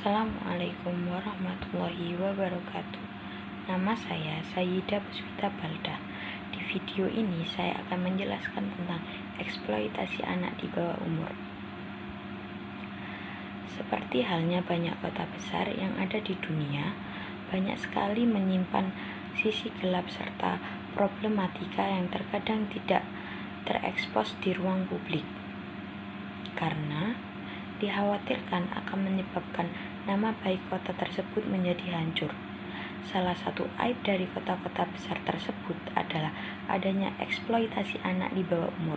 Assalamualaikum warahmatullahi wabarakatuh. Nama saya Sayyidah Puspita Baldah. Di video ini saya akan menjelaskan tentang eksploitasi anak di bawah umur. Seperti halnya banyak kota besar yang ada di dunia, banyak sekali menyimpan sisi gelap serta problematika yang terkadang tidak terekspos di ruang publik. Karena dikhawatirkan akan menyebabkan nama baik kota tersebut menjadi hancur. Salah satu aib dari kota-kota besar tersebut adalah adanya eksploitasi anak di bawah umur.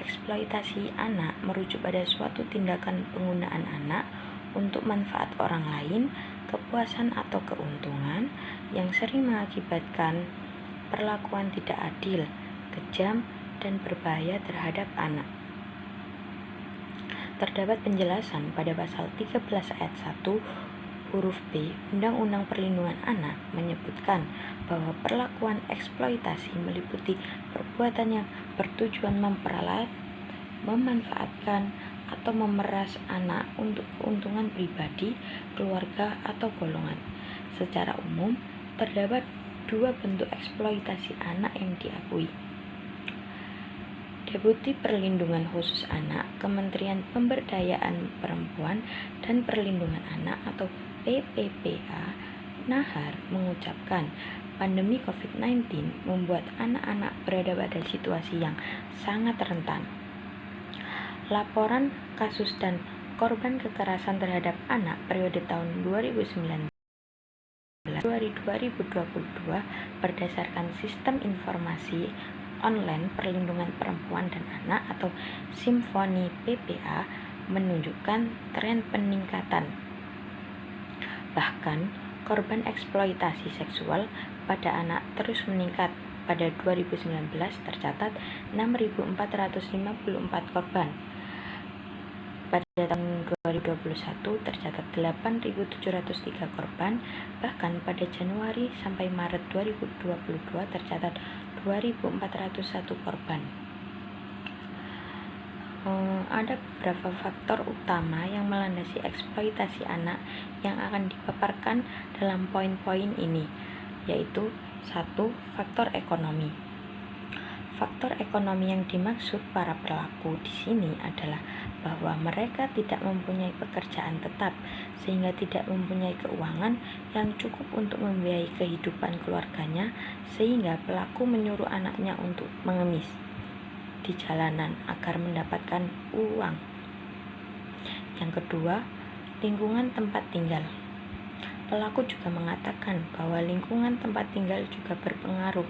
Eksploitasi anak merujuk pada suatu tindakan penggunaan anak untuk manfaat orang lain, kepuasan atau keuntungan yang sering mengakibatkan perlakuan tidak adil, kejam, dan berbahaya terhadap anak. Terdapat penjelasan pada pasal 13 ayat 1 huruf B Undang-Undang Perlindungan Anak menyebutkan bahwa perlakuan eksploitasi meliputi perbuatan yang bertujuan memperalat, memanfaatkan, atau memeras anak untuk keuntungan pribadi, keluarga, atau golongan. Secara umum, terdapat dua bentuk eksploitasi anak yang diakui. Deputi Perlindungan Khusus Anak, Kementerian Pemberdayaan Perempuan dan Perlindungan Anak atau PPPA, Nahar mengucapkan, pandemi COVID-19 membuat anak-anak berada pada situasi yang sangat rentan. Laporan kasus dan korban kekerasan terhadap anak periode tahun 2019 2022 berdasarkan Sistem Informasi Online Perlindungan Perempuan dan Anak atau Simfoni PPA menunjukkan tren peningkatan. Bahkan, korban eksploitasi seksual pada anak terus meningkat. Pada 2019 tercatat 6.454 korban. Pada tahun 2021 tercatat 8.703 korban, bahkan pada Januari sampai Maret 2022 tercatat 2.401 korban. Ada beberapa faktor utama yang melandasi eksploitasi anak yang akan dipaparkan dalam poin-poin ini, yaitu 1. Faktor ekonomi. Faktor ekonomi yang dimaksud para pelaku di sini adalah bahwa mereka tidak mempunyai pekerjaan tetap sehingga tidak mempunyai keuangan yang cukup untuk membiayai kehidupan keluarganya, sehingga pelaku menyuruh anaknya untuk mengemis di jalanan agar mendapatkan uang. Yang kedua, lingkungan tempat tinggal. Pelaku juga mengatakan bahwa lingkungan tempat tinggal juga berpengaruh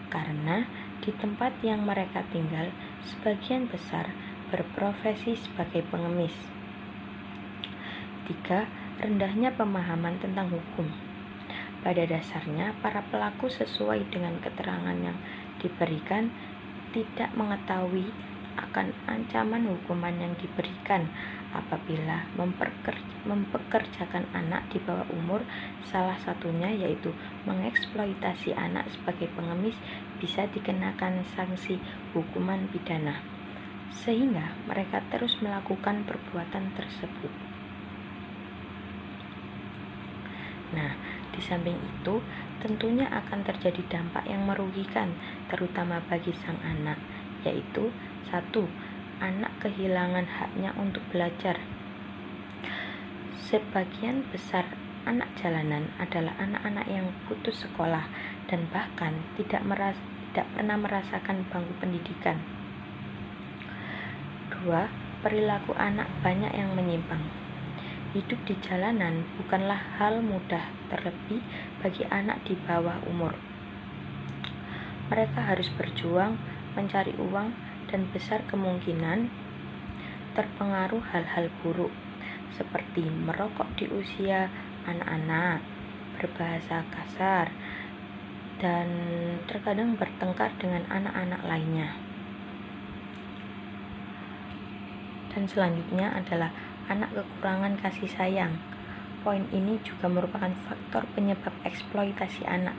karena di tempat yang mereka tinggal sebagian besar berprofesi sebagai pengemis. 3. Rendahnya pemahaman tentang hukum. Pada dasarnya, para pelaku sesuai dengan keterangan yang diberikan tidak mengetahui akan ancaman hukuman yang diberikan apabila mempekerjakan anak di bawah umur. Salah satunya yaitu mengeksploitasi anak sebagai pengemis bisa dikenakan sanksi hukuman pidana, sehingga mereka terus melakukan perbuatan tersebut. Nah, di samping itu, tentunya akan terjadi dampak yang merugikan, terutama bagi sang anak, yaitu 1. Anak kehilangan haknya untuk belajar. Sebagian besar anak jalanan adalah anak-anak yang putus sekolah dan bahkan tidak pernah merasakan bangku pendidikan. 2. Perilaku anak banyak yang menyimpang. Hidup di jalanan bukanlah hal mudah, terlebih bagi anak di bawah umur. Mereka harus berjuang, mencari uang, dan besar kemungkinan terpengaruh hal-hal buruk, seperti merokok di usia anak-anak, berbahasa kasar, dan terkadang bertengkar dengan anak-anak lainnya. Dan selanjutnya adalah anak kekurangan kasih sayang. Poin ini juga merupakan faktor penyebab eksploitasi anak.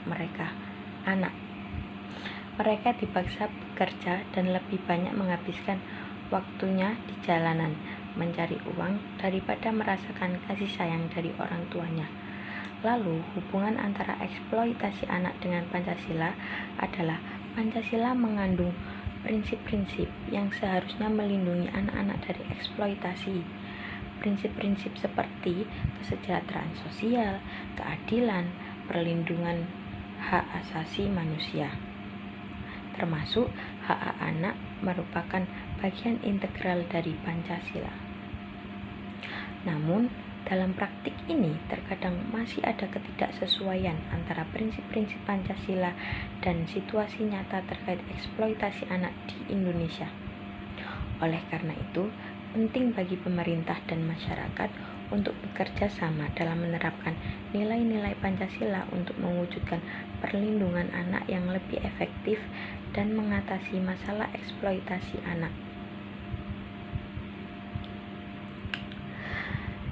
Mereka dipaksa bekerja dan lebih banyak menghabiskan waktunya di jalanan, mencari uang daripada merasakan kasih sayang dari orang tuanya. Lalu, hubungan antara eksploitasi anak dengan Pancasila adalah Pancasila mengandung prinsip-prinsip yang seharusnya melindungi anak-anak dari eksploitasi. Prinsip-prinsip seperti kesejahteraan sosial, keadilan, perlindungan hak asasi manusia, termasuk hak anak merupakan bagian integral dari Pancasila. Namun, dalam praktik ini terkadang masih ada ketidaksesuaian antara prinsip-prinsip Pancasila dan situasi nyata terkait eksploitasi anak di Indonesia. Oleh karena itu, penting bagi pemerintah dan masyarakat untuk bekerja sama dalam menerapkan nilai-nilai Pancasila untuk mewujudkan perlindungan anak yang lebih efektif dan mengatasi masalah eksploitasi anak.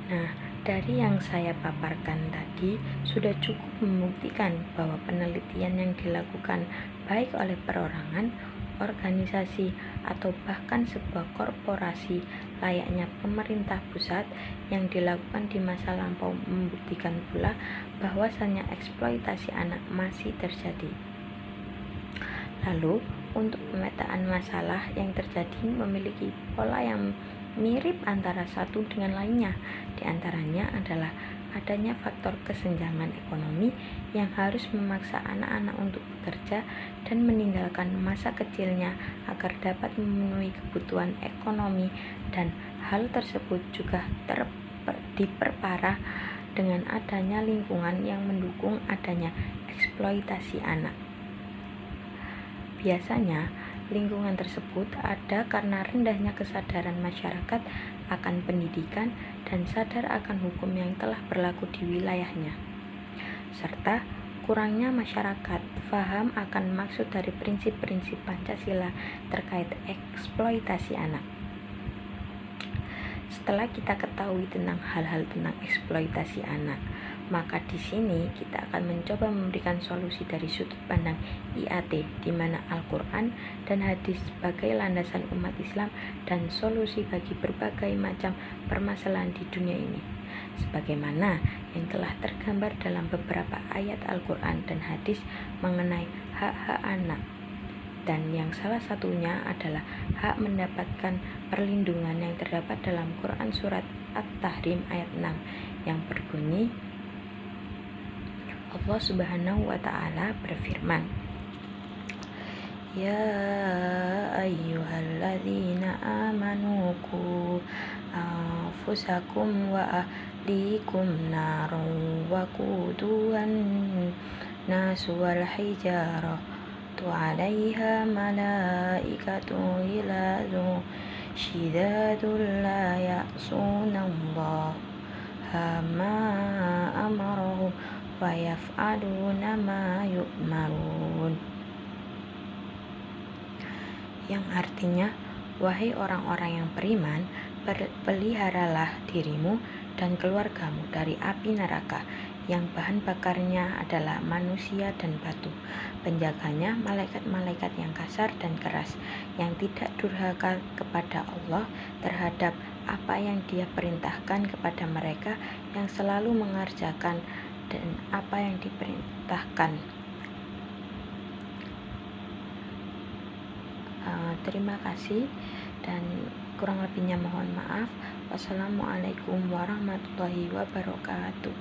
Nah, dari yang saya paparkan tadi sudah cukup membuktikan bahwa penelitian yang dilakukan baik oleh perorangan, organisasi, atau bahkan sebuah korporasi layaknya pemerintah pusat yang dilakukan di masa lampau membuktikan pula bahwasannya eksploitasi anak masih terjadi. Lalu, untuk pemetaan masalah yang terjadi memiliki pola yang mirip antara satu dengan lainnya. Di antaranya adalah adanya faktor kesenjangan ekonomi yang harus memaksa anak-anak untuk bekerja dan meninggalkan masa kecilnya agar dapat memenuhi kebutuhan ekonomi, dan hal tersebut juga diperparah dengan adanya lingkungan yang mendukung adanya eksploitasi anak. Biasanya, lingkungan tersebut ada karena rendahnya kesadaran masyarakat akan pendidikan dan sadar akan hukum yang telah berlaku di wilayahnya, serta kurangnya masyarakat paham akan maksud dari prinsip-prinsip Pancasila terkait eksploitasi anak. Setelah kita ketahui tentang hal-hal tentang eksploitasi anak, maka di sini kita akan mencoba memberikan solusi dari sudut pandang IAT, di mana Al-Quran dan hadis sebagai landasan umat Islam dan solusi bagi berbagai macam permasalahan di dunia ini, sebagaimana yang telah tergambar dalam beberapa ayat Al-Quran dan hadis mengenai hak-hak anak, dan yang salah satunya adalah hak mendapatkan perlindungan yang terdapat dalam Quran surat At-Tahrim ayat 6 yang berbunyi, Allah Subhanahu wa Ta'ala berfirman, Ya ayyuhalladzina amanu qu anfusakum wa ahlikum naran wa quduhan nasu wal hijarah tu 'alaiha malaikatu ghiladun syidadun la ya'sunallaha ma amarahum wa yaf'aluna ma yu'marun, yang artinya, wahai orang-orang yang beriman, peliharalah dirimu dan keluargamu dari api neraka yang bahan bakarnya adalah manusia dan batu. Penjaganya malaikat-malaikat yang kasar dan keras, yang tidak durhaka kepada Allah terhadap apa yang Dia perintahkan kepada mereka, yang selalu mengerjakan dan apa yang diperintahkan. Terima kasih dan kurang lebihnya mohon maaf. Wassalamualaikum warahmatullahi wabarakatuh.